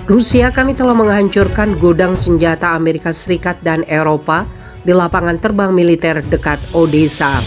Rusia kami telah menghancurkan gudang senjata Amerika Serikat dan Eropa di lapangan terbang militer dekat Odessa.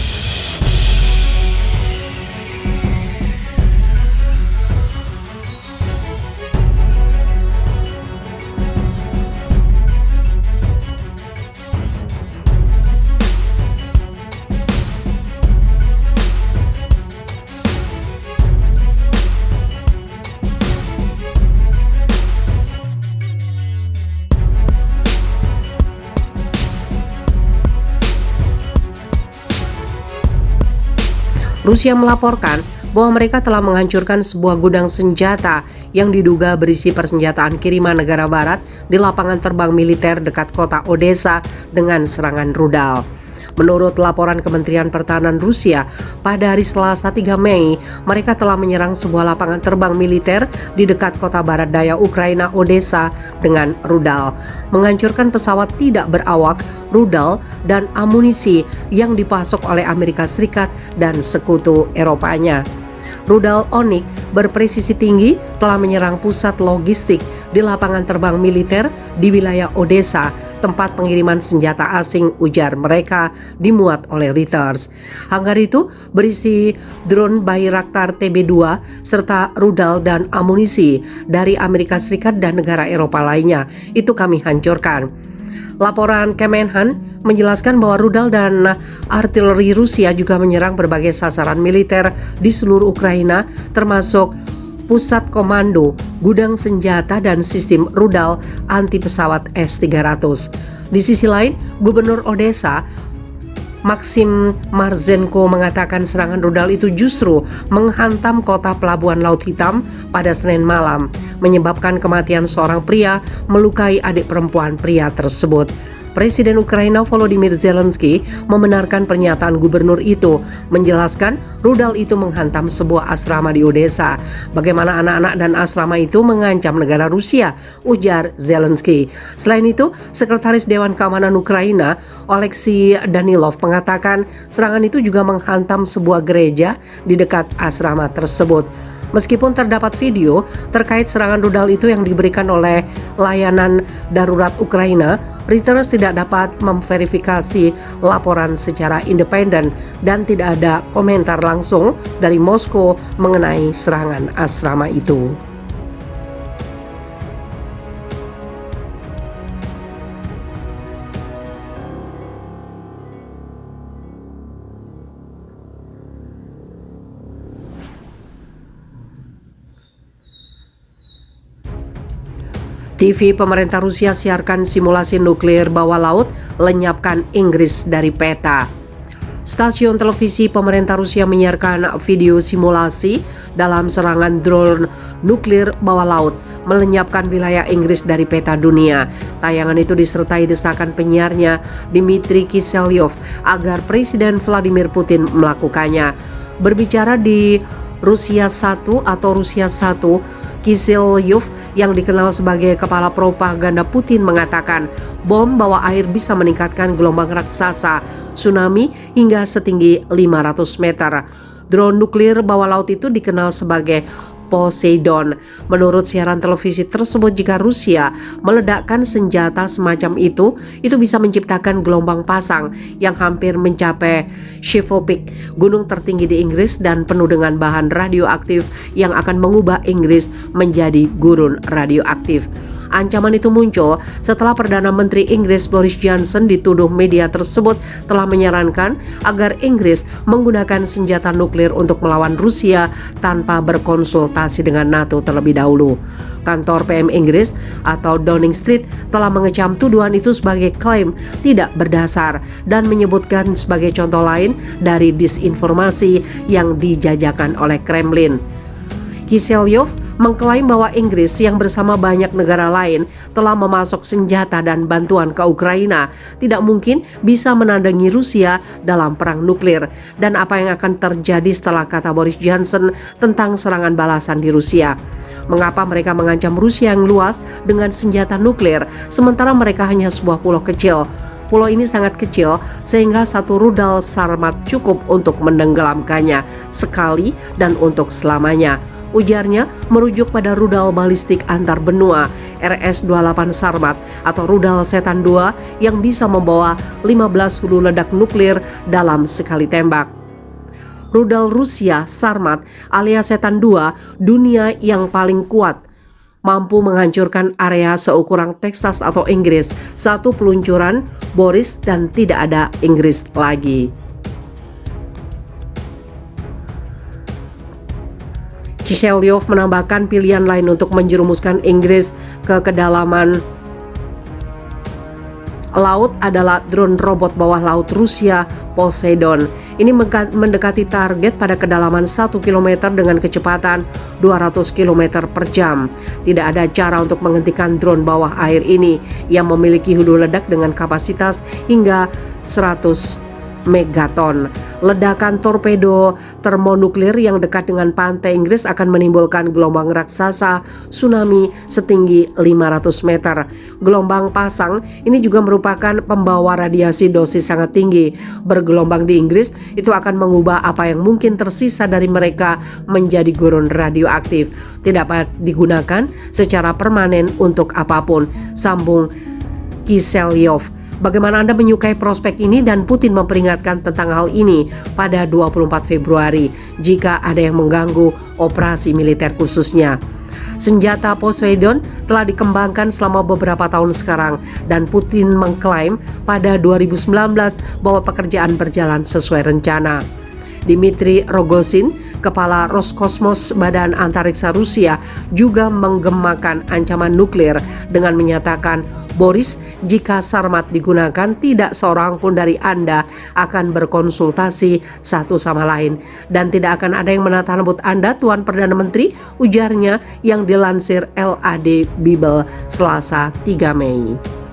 Rusia melaporkan bahwa mereka telah menghancurkan sebuah gudang senjata yang diduga berisi persenjataan kiriman negara barat di lapangan terbang militer dekat kota Odessa dengan serangan rudal. Menurut laporan Kementerian Pertahanan Rusia, pada hari Selasa 3 Mei, mereka telah menyerang sebuah lapangan terbang militer di dekat kota barat daya Ukraina Odessa dengan rudal, menghancurkan pesawat tidak berawak, rudal, dan amunisi yang dipasok oleh Amerika Serikat dan sekutu Eropanya. Rudal Onyx berpresisi tinggi telah menyerang pusat logistik di lapangan terbang militer di wilayah Odessa, tempat pengiriman senjata asing, ujar mereka, dimuat oleh Reuters. Hanggar itu berisi drone Bayraktar TB2 serta rudal dan amunisi dari Amerika Serikat dan negara Eropa lainnya. Itu kami hancurkan. Laporan Kemenhan menjelaskan bahwa rudal dan artileri Rusia juga menyerang berbagai sasaran militer di seluruh Ukraina, termasuk pusat komando, gudang senjata, dan sistem rudal anti pesawat S-300. Di sisi lain, Gubernur Odessa Maxim Marzenko mengatakan serangan rudal itu justru menghantam kota pelabuhan Laut Hitam pada Senin malam, menyebabkan kematian seorang pria melukai adik perempuan pria tersebut. Presiden Ukraina Volodymyr Zelensky membenarkan pernyataan gubernur itu, menjelaskan rudal itu menghantam sebuah asrama di Odessa. Bagaimana anak-anak dan asrama itu mengancam negara Rusia, ujar Zelensky. Selain itu, Sekretaris Dewan Keamanan Ukraina Oleksiy Danilov mengatakan serangan itu juga menghantam sebuah gereja di dekat asrama tersebut. Meskipun terdapat video terkait serangan rudal itu yang diberikan oleh layanan darurat Ukraina, Reuters tidak dapat memverifikasi laporan secara independen dan tidak ada komentar langsung dari Moskow mengenai serangan asrama itu. TV pemerintah Rusia siarkan simulasi nuklir bawah laut lenyapkan Inggris dari peta. Stasiun televisi pemerintah Rusia menyiarkan video simulasi dalam serangan drone nuklir bawah laut melenyapkan wilayah Inggris dari peta dunia. Tayangan itu disertai desakan penyiarnya Dmitry Kiselyov agar Presiden Vladimir Putin melakukannya. Berbicara di Rusia 1 atau Rusia 1, Kiselyov yang dikenal sebagai kepala propaganda Putin mengatakan bom bawah air bisa meningkatkan gelombang raksasa tsunami hingga setinggi 500 meter. Drone nuklir bawah laut itu dikenal sebagai Poseidon. Menurut siaran televisi tersebut, jika Rusia meledakkan senjata semacam itu bisa menciptakan gelombang pasang yang hampir mencapai Schiphol Peak, gunung tertinggi di Inggris dan penuh dengan bahan radioaktif yang akan mengubah Inggris menjadi gurun radioaktif. Ancaman itu muncul setelah Perdana Menteri Inggris Boris Johnson dituduh media tersebut telah menyarankan agar Inggris menggunakan senjata nuklir untuk melawan Rusia tanpa berkonsultasi dengan NATO terlebih dahulu. Kantor PM Inggris atau Downing Street telah mengecam tuduhan itu sebagai klaim tidak berdasar dan menyebutkan sebagai contoh lain dari disinformasi yang dijajakan oleh Kremlin. Kiselyov mengklaim bahwa Inggris yang bersama banyak negara lain telah memasok senjata dan bantuan ke Ukraina tidak mungkin bisa menandingi Rusia dalam perang nuklir, dan apa yang akan terjadi setelah kata Boris Johnson tentang serangan balasan di Rusia. Mengapa mereka mengancam Rusia yang luas dengan senjata nuklir sementara mereka hanya sebuah pulau kecil? Pulau ini sangat kecil sehingga satu rudal Sarmat cukup untuk menenggelamkannya sekali dan untuk selamanya, Ujarnya merujuk pada rudal balistik antar benua RS-28 Sarmat atau rudal Setan II yang bisa membawa 15 hulu ledak nuklir dalam sekali tembak. Rudal Rusia Sarmat alias Setan II, dunia yang paling kuat, mampu menghancurkan area seukuran Texas atau Inggris. Satu peluncuran, Boris, dan tidak ada Inggris lagi. Kishelyov menambahkan pilihan lain untuk menjerumuskan Inggris ke kedalaman laut adalah drone robot bawah laut Rusia Poseidon. Ini mendekati target pada kedalaman 1 km dengan kecepatan 200 km per jam. Tidak ada cara untuk menghentikan drone bawah air ini yang memiliki hulu ledak dengan kapasitas hingga 100 megaton. Ledakan torpedo termonuklir yang dekat dengan pantai Inggris akan menimbulkan gelombang raksasa tsunami setinggi 500 meter. Gelombang pasang ini juga merupakan pembawa radiasi dosis sangat tinggi. Bergelombang di Inggris itu akan mengubah apa yang mungkin tersisa dari mereka menjadi gurun radioaktif. Tidak dapat digunakan secara permanen untuk apapun, sambung Kishelyov. Bagaimana Anda menyukai prospek ini, dan Putin memperingatkan tentang hal ini pada 24 Februari jika ada yang mengganggu operasi militer khususnya. Senjata Poseidon telah dikembangkan selama beberapa tahun sekarang dan Putin mengklaim pada 2019 bahwa pekerjaan berjalan sesuai rencana. Dmitry Rogozin, kepala Roskosmos Badan Antariksa Rusia, juga menggemakan ancaman nuklir dengan menyatakan, Boris, jika Sarmat digunakan, tidak seorang pun dari Anda akan berkonsultasi satu sama lain dan tidak akan ada yang menata rambut Anda, Tuan Perdana Menteri, ujarnya yang dilansir LAD Bible Selasa 3 Mei.